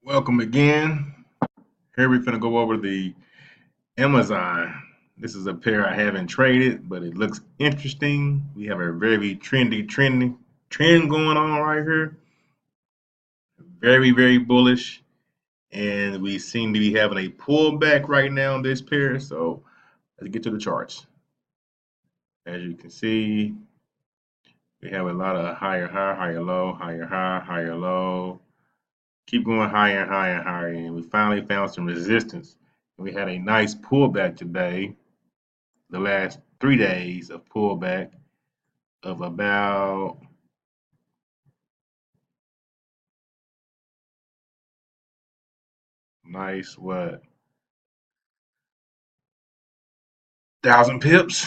Welcome again. Here we're gonna go over the Amazon. This is a pair I haven't traded, but it looks interesting. We have a very trendy trend going on right here. Very bullish, and we seem to be having a pullback right now on this pair. So let's get to the charts. As you can see, we have a lot of higher high, higher low, higher high, higher low. Keep going higher and higher and higher, and we finally found some resistance. We had a nice pullback today, the last 3 days of pullback of about nice what 1,000 pips,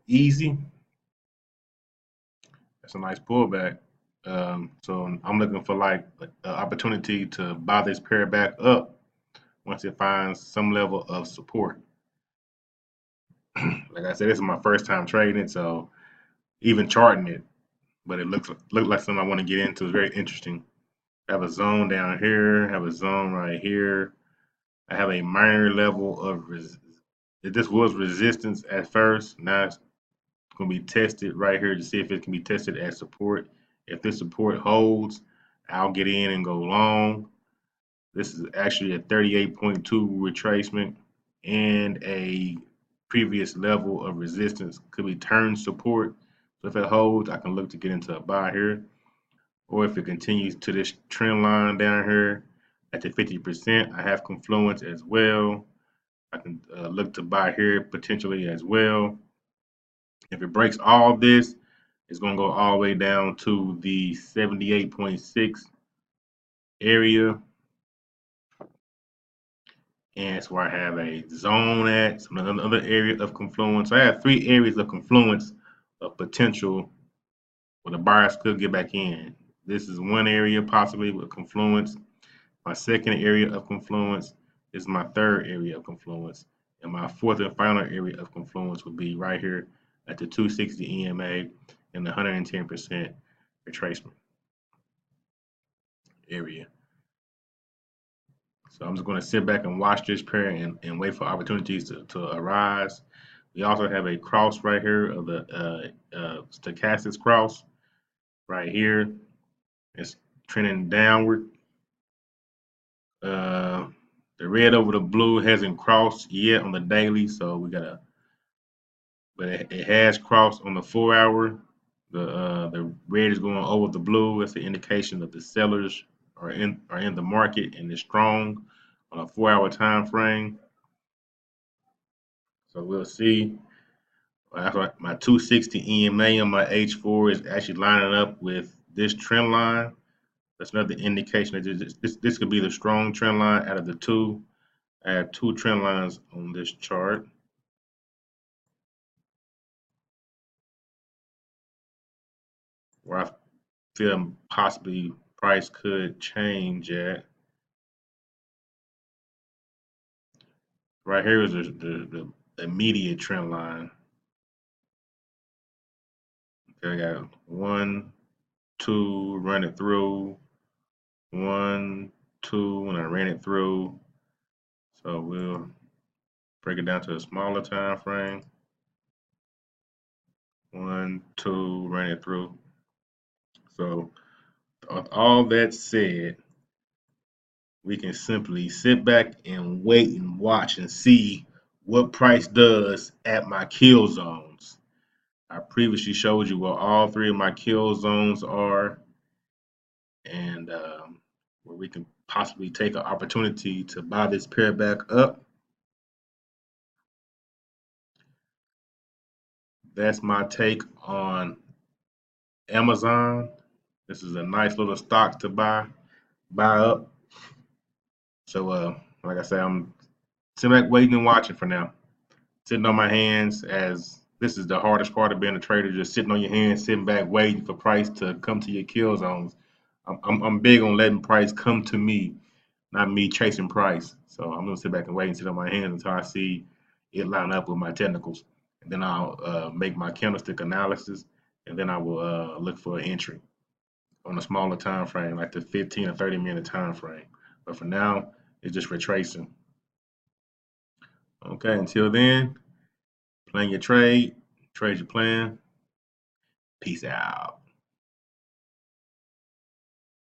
easy. That's a nice pullback. So I'm looking for like an opportunity to buy this pair back up once it finds some level of support. Like I said, this is my first time trading it, so even charting it, but it looked like something I want to get into. It's very interesting. I have a zone down here, have a zone right here. I have a minor level of this was resistance at first. Now it's going to be tested right here to see if it can be tested as support. If this support holds, I'll get in and go long. This is actually a 38.2 retracement and a previous level of resistance. Could be turn support. So if it holds, I can look to get into a buy here. Or if it continues to this trend line down here at the 50%, I have confluence as well. I can look to buy here potentially as well. If it breaks all this, it's going to go all the way down to the 78.6 area. And it's where I have a zone at, some another area of confluence. I have 3 areas of confluence of potential where the buyers could get back in. This is one area possibly with confluence. My second area of confluence is my third area of confluence. And my fourth and final area of confluence would be right here at the 260 EMA and the 110% retracement area. So I'm just going to sit back and watch this pair and wait for opportunities to arise. We also have a cross right here of the stochastics cross right here. It's trending downward. Uh, the red over the blue hasn't crossed yet on the daily, so we gotta. But it has crossed on the 4 hour. The red is going over the blue. It's an indication that the sellers are in the market and is strong on a 4 hour time frame. So we'll see. My 260 EMA on my H4 is actually lining up with this trend line. That's another indication that this could be the strong trend line out of the two. I have two trend lines on this chart. Where I feel possibly price could change at. Right here is the immediate trend line. Okay, I got 1, 2, run it through. 1, 2, and I ran it through. So we'll break it down to a smaller time frame. 1, 2, run it through. So with all that said, we can simply sit back and wait and watch and see what price does at my kill zones. I previously showed you where all three of my kill zones are and where we can possibly take an opportunity to buy this pair back up. That's my take on Amazon. This is a nice little stock to buy up. So like I said, I'm sitting back waiting and watching for now. Sitting on my hands as this is the hardest part of being a trader, just sitting on your hands, sitting back, waiting for price to come to your kill zones. I'm big on letting price come to me, not me chasing price. So I'm gonna sit back and wait and sit on my hands until I see it line up with my technicals, and then I'll make my candlestick analysis, and then I will look for an entry on a smaller time frame, like the 15 or 30 minute time frame. But for now, it's just retracing. Okay, until then, plan your trade, trade your plan. Peace out.